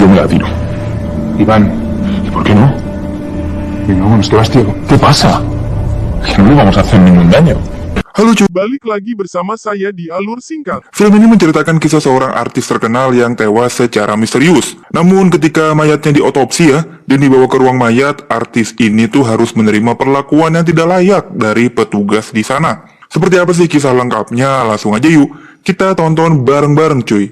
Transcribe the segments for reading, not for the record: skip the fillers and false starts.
yo me la tiro. Iván, ¿Y por qué no? no, nos quedas ciego. ¿Qué pasa? Que no le vamos a hacer ningún daño. Halo cuy, balik lagi bersama saya di Alur Singkat. Film ini menceritakan kisah seorang artis terkenal yang tewas secara misterius. Namun ketika mayatnya diotopsi dan dibawa ke ruang mayat, artis ini tuh harus menerima perlakuan yang tidak layak dari petugas di sana. Seperti apa sih kisah lengkapnya? Langsung aja yuk, kita tonton bareng-bareng cuy.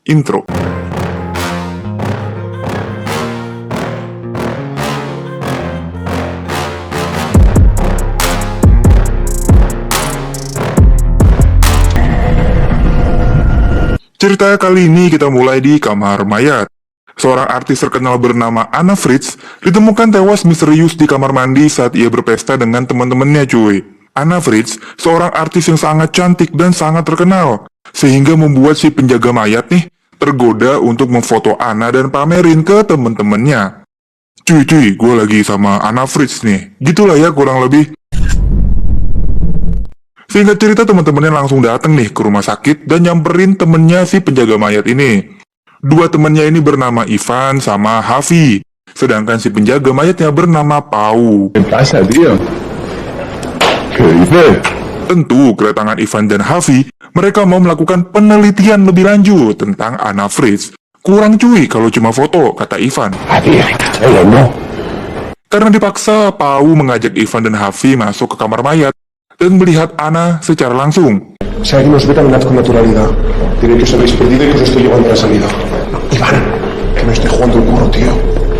Intro. Cerita kali ini kita mulai di kamar mayat. Seorang artis terkenal bernama Anna Fritz ditemukan tewas misterius di kamar mandi saat ia berpesta dengan teman-temannya cuy. Anna Fritz seorang artis yang sangat cantik dan sangat terkenal, sehingga membuat si penjaga mayat nih tergoda untuk memfoto Anna dan pamerin ke teman-temannya. Cuy, gue lagi sama Anna Fritz nih. Gitulah ya kurang lebih. Singkat cerita teman-temannya langsung datang nih ke rumah sakit dan nyamperin temennya si penjaga mayat ini. Dua temannya ini bernama Ivan sama Hafi, sedangkan si penjaga mayatnya bernama Pau. ¿Qué pasa, tío? ¿Qué dices? Tentu kedatangan Ivan dan Hafi, mereka mau melakukan penelitian lebih lanjut tentang Anna Fritz. Kurang cuy kalau cuma foto, kata Ivan. Adi, no. Karena dipaksa, Pau mengajak Ivan dan Hafi masuk ke kamar mayat dan melihat Anna secara langsung. Si alguien nos ve, caminad con naturalidad. Diré que os habéis perdido y que os estoy llevando a la salida. Iván, que me estoy jugando el curro, tío.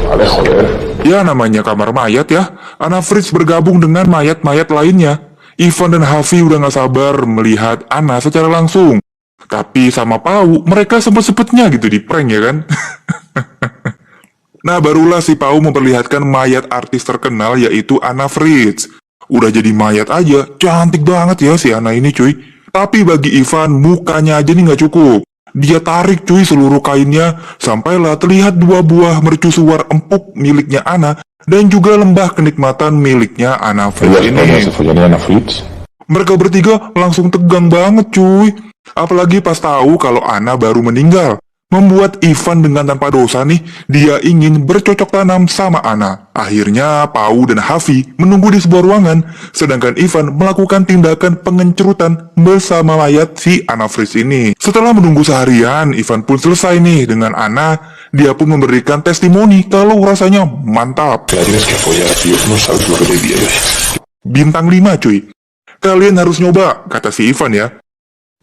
Vale, joder. Ya namanya kamar mayat ya, Anna Fritz bergabung dengan mayat-mayat lainnya. Ivan dan Hafi udah gak sabar melihat Anna secara langsung. Tapi sama Pau, mereka sempet-sempetnya gitu di prank ya kan? Nah barulah si Pau memperlihatkan mayat artis terkenal yaitu Anna Fritz. Udah jadi mayat aja, cantik banget ya si Anna ini cuy. Tapi bagi Ivan, mukanya aja nih gak cukup. Dia tarik cuy seluruh kainnya, sampailah terlihat dua buah mercusuar empuk miliknya Anna, dan juga lembah kenikmatan miliknya Anna Fritz ini. Se follaría Anna Fritz. Mereka bertiga langsung tegang banget cuy. Apalagi pas tahu kalau Anna baru meninggal. Membuat Ivan dengan tanpa dosa nih, dia ingin bercocok tanam sama Anna. Akhirnya, Pau dan Hafi menunggu di sebuah ruangan, sedangkan Ivan melakukan tindakan pengencerutan bersama mayat si Anna Fritz ini. Setelah menunggu seharian, Ivan pun selesai nih dengan Anna. Dia pun memberikan testimoni kalau rasanya mantap. La tienes que follar, tío. No sabes lo que te viene. Bintang 5 cuy. Kalian harus nyoba, kata si Ivan ya.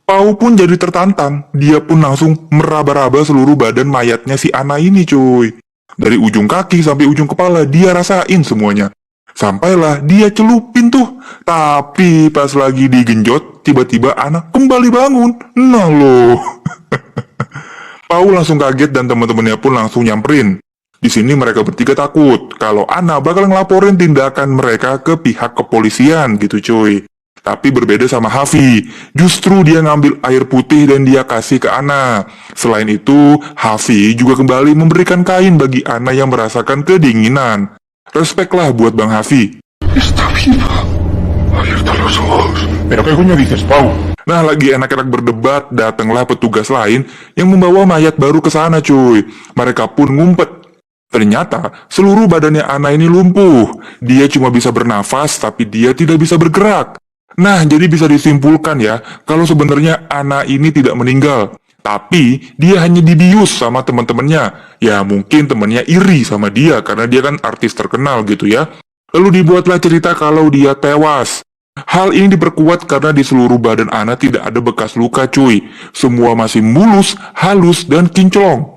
Pau pun jadi tertantang, dia pun langsung meraba-raba seluruh badan mayatnya si Anna ini cuy. Dari ujung kaki sampai ujung kepala dia rasain semuanya. Sampailah dia celupin tuh. Tapi pas lagi digenjot, tiba-tiba Anna kembali bangun. Nah loh. Pau langsung kaget dan teman-temannya pun langsung nyamperin. Di sini mereka bertiga takut kalau Anna bakal ngelaporin tindakan mereka ke pihak kepolisian gitu cuy. Tapi berbeda sama Hafi, justru dia ngambil air putih dan dia kasih ke Anna. Selain itu, Hafi juga kembali memberikan kain bagi Anna yang merasakan kedinginan. Respect lah buat Bang Hafi. Está viva. Abierta los ojos. ¿Pero qué coño dices, Pau? Nah, lagi enak-enak berdebat, datanglah petugas lain yang membawa mayat baru ke sana cuy. Mereka pun ngumpet. Ternyata, seluruh badannya Anna ini lumpuh. Dia cuma bisa bernafas, tapi dia tidak bisa bergerak. Nah, jadi bisa disimpulkan ya, kalau sebenarnya Anna ini tidak meninggal. Tapi, dia hanya dibius sama teman-temannya. Ya, mungkin temannya iri sama dia, karena dia kan artis terkenal gitu ya. Lalu dibuatlah cerita kalau dia tewas. Hal ini diperkuat karena di seluruh badan Anna tidak ada bekas luka cuy. Semua masih mulus, halus, dan kinclong.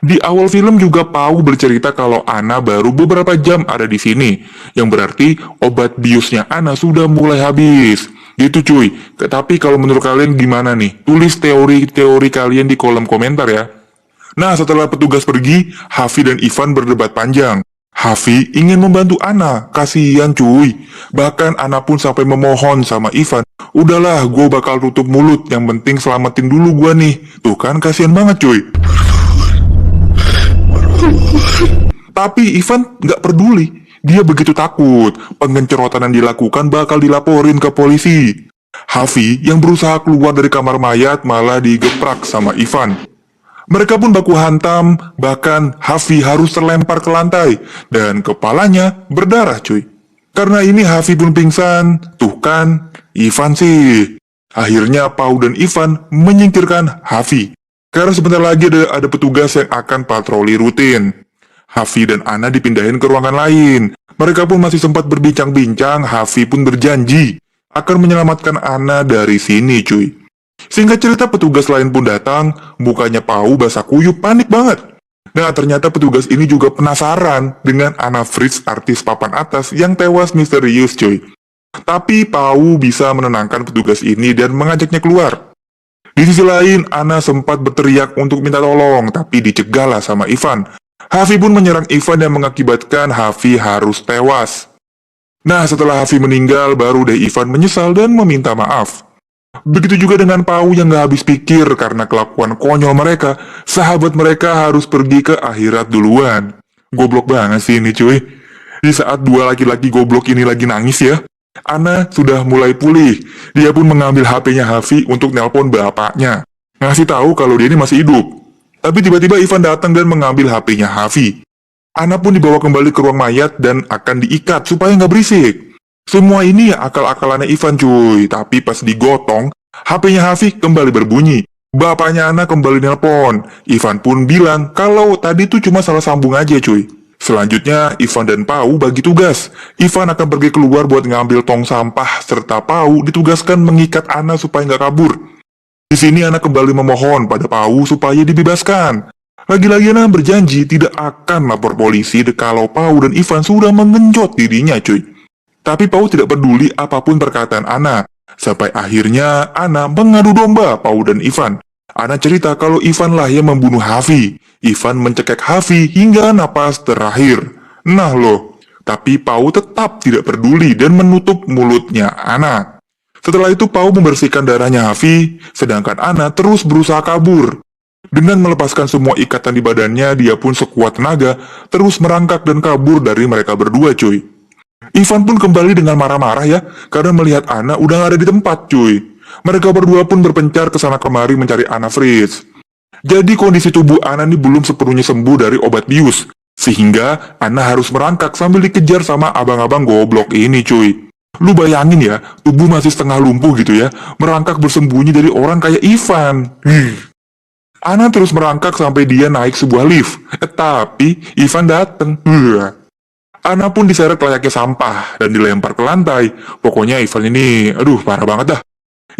Di awal film juga Pau bercerita kalau Anna baru beberapa jam ada di sini, yang berarti obat biusnya Anna sudah mulai habis. Gitu cuy. Tapi kalau menurut kalian gimana nih? Tulis teori-teori kalian di kolom komentar ya. Nah, setelah petugas pergi, Hafi dan Ivan berdebat panjang. Hafi ingin membantu Anna, kasihan cuy. Bahkan Anna pun sampai memohon sama Ivan, udahlah gue bakal tutup mulut, yang penting selamatin dulu gue nih. Tuh kan kasihan banget cuy. Tapi Ivan nggak peduli. Dia begitu takut. Pengencerotan yang dilakukan bakal dilaporin ke polisi. Hafi yang berusaha keluar dari kamar mayat malah digeprak sama Ivan. Mereka pun baku hantam, bahkan Hafi harus terlempar ke lantai, dan kepalanya berdarah cuy. Karena ini Hafi pun pingsan, tuh kan, Ivan sih. Akhirnya Pau dan Ivan menyingkirkan Hafi. Karena sebentar lagi ada petugas yang akan patroli rutin. Hafi dan Ana dipindahin ke ruangan lain. Mereka pun masih sempat berbincang-bincang, Hafi pun berjanji akan menyelamatkan Ana dari sini cuy. Singkat cerita petugas lain pun datang, mukanya Pau basah kuyup panik banget. Nah ternyata petugas ini juga penasaran dengan Anna Fritz artis papan atas yang tewas misterius cuy. Tapi Pau bisa menenangkan petugas ini dan mengajaknya keluar. Di sisi lain, Ana sempat berteriak untuk minta tolong, tapi dicegahlah sama Ivan. Hafi pun menyerang Ivan yang mengakibatkan Hafi harus tewas. Nah, setelah Hafi meninggal, baru deh Ivan menyesal dan meminta maaf. Begitu juga dengan Pau yang gak habis pikir karena kelakuan konyol mereka, sahabat mereka harus pergi ke akhirat duluan. Goblok banget sih ini cuy. Di saat dua laki-laki goblok ini lagi nangis ya, Ana sudah mulai pulih. Dia pun mengambil HP-nya Hafi untuk nelpon bapaknya, ngasih tahu kalau dia ini masih hidup. Tapi tiba-tiba Ivan datang dan mengambil HP-nya Hafi. Ana pun dibawa kembali ke ruang mayat dan akan diikat supaya nggak berisik. Semua ini ya akal-akalannya Ivan cuy. Tapi pas digotong, HP-nya Hafi kembali berbunyi. Bapaknya Ana kembali nelpon. Ivan pun bilang kalau tadi tuh cuma salah sambung aja cuy. Selanjutnya, Ivan dan Pau bagi tugas. Ivan akan pergi keluar buat ngambil tong sampah, serta Pau ditugaskan mengikat Ana supaya nggak kabur. Di sini Ana kembali memohon pada Pau supaya dibebaskan. Lagi-lagi Ana berjanji tidak akan lapor polisi kalau Pau dan Ivan sudah mengenjot dirinya cuy. Tapi Pau tidak peduli apapun perkataan Ana. Sampai akhirnya Ana mengadu domba Pau dan Ivan. Ana cerita kalau Ivan lah yang membunuh Hafi. Ivan mencekik Hafi hingga napas terakhir. Nah loh, tapi Pau tetap tidak peduli dan menutup mulutnya Ana. Setelah itu Pau membersihkan darahnya Hafi, sedangkan Ana terus berusaha kabur. Dengan melepaskan semua ikatan di badannya, dia pun sekuat tenaga terus merangkak dan kabur dari mereka berdua cuy. Ivan pun kembali dengan marah-marah ya, karena melihat Ana udah gak ada di tempat cuy. Mereka berdua pun berpencar ke sana kemari mencari Anna Fritz. Jadi kondisi tubuh Ana ini belum sepenuhnya sembuh dari obat bius, sehingga Ana harus merangkak sambil dikejar sama abang-abang goblok ini cuy. Lu bayangin ya, tubuh masih setengah lumpuh gitu ya, merangkak bersembunyi dari orang kayak Ivan. Ana terus merangkak sampai dia naik sebuah lift, tapi Ivan dateng. Ana pun diseret layaknya sampah dan dilempar ke lantai. Pokoknya Ivan ini, aduh parah banget dah.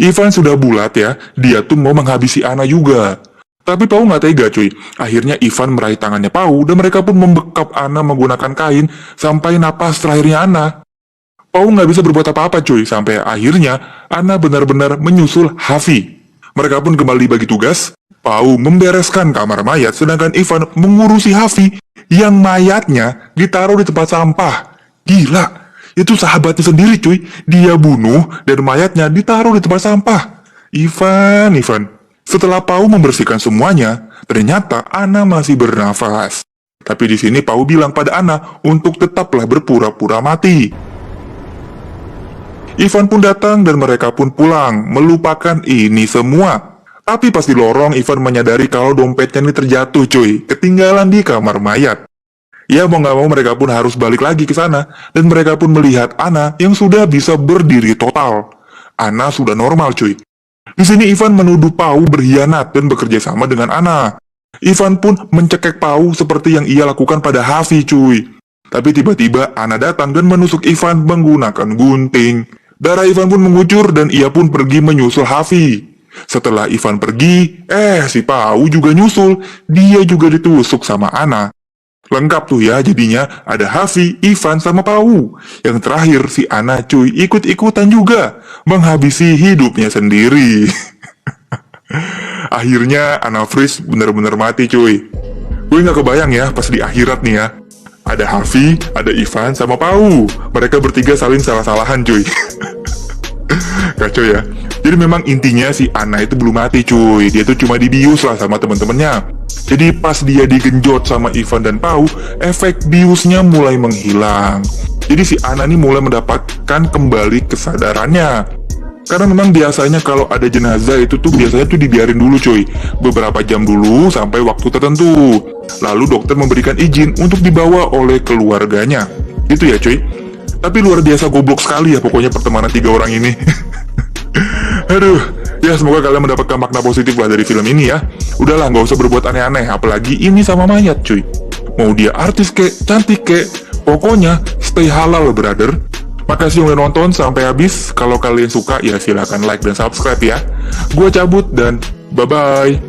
Ivan sudah bulat ya, dia tuh mau menghabisi Ana juga. Tapi Pau nggak tega cuy. Akhirnya Ivan meraih tangannya Pau dan mereka pun membekap Ana menggunakan kain sampai napas terakhirnya Ana. Pau nggak bisa berbuat apa-apa cuy, sampai akhirnya Ana benar-benar menyusul Hafi. Mereka pun kembali bagi tugas. Pau membereskan kamar mayat, sedangkan Ivan mengurusi Hafi yang mayatnya ditaruh di tempat sampah. Gila. Itu sahabatnya sendiri cuy, dia bunuh dan mayatnya ditaruh di tempat sampah. Ivan. Setelah Pau membersihkan semuanya, ternyata Ana masih bernafas. Tapi di sini Pau bilang pada Ana untuk tetaplah berpura-pura mati. Ivan pun datang dan mereka pun pulang, melupakan ini semua. Tapi pas di lorong, Ivan menyadari kalau dompetnya ini terjatuh cuy, ketinggalan di kamar mayat. Ya mau gak mau mereka pun harus balik lagi ke sana, dan mereka pun melihat Ana yang sudah bisa berdiri total. Ana sudah normal cuy. Di sini Ivan menuduh Pau berkhianat dan bekerja sama dengan Ana. Ivan pun mencekik Pau seperti yang ia lakukan pada Hafi cuy. Tapi tiba-tiba Ana datang dan menusuk Ivan menggunakan gunting. Darah Ivan pun mengucur dan ia pun pergi menyusul Hafi. Setelah Ivan pergi, si Pau juga nyusul. Dia juga ditusuk sama Ana. Lengkap tuh ya, jadinya ada Hafi, Ivan, sama Pau. Yang terakhir si Ana cuy ikut-ikutan juga menghabisi hidupnya sendiri. Akhirnya Anna Fritz bener-bener mati cuy. Gue gak kebayang ya pas di akhirat nih ya, ada Hafi, ada Ivan, sama Pau. Mereka bertiga saling salah-salahan cuy. Kacau ya. Jadi memang intinya si Ana itu belum mati cuy. Dia tuh cuma dibius lah sama temen-temennya. Jadi pas dia digenjot sama Ivan dan Pau, efek biusnya mulai menghilang. Jadi si Ana ini mulai mendapatkan kembali kesadarannya. Karena memang biasanya kalau ada jenazah itu tuh biasanya tuh dibiarin dulu cuy, beberapa jam dulu sampai waktu tertentu. Lalu dokter memberikan izin untuk dibawa oleh keluarganya. Gitu ya cuy. Tapi luar biasa goblok sekali ya pokoknya pertemanan 3 orang ini. Aduh, ya semoga kalian mendapatkan makna positif lah dari film ini ya. Udahlah, nggak usah berbuat aneh-aneh, apalagi ini sama mayat cuy. Mau dia artis kek, cantik kek, pokoknya stay halal brother. Makasih udah nonton sampai habis. Kalau kalian suka ya silahkan like dan subscribe ya. Gua cabut dan bye-bye.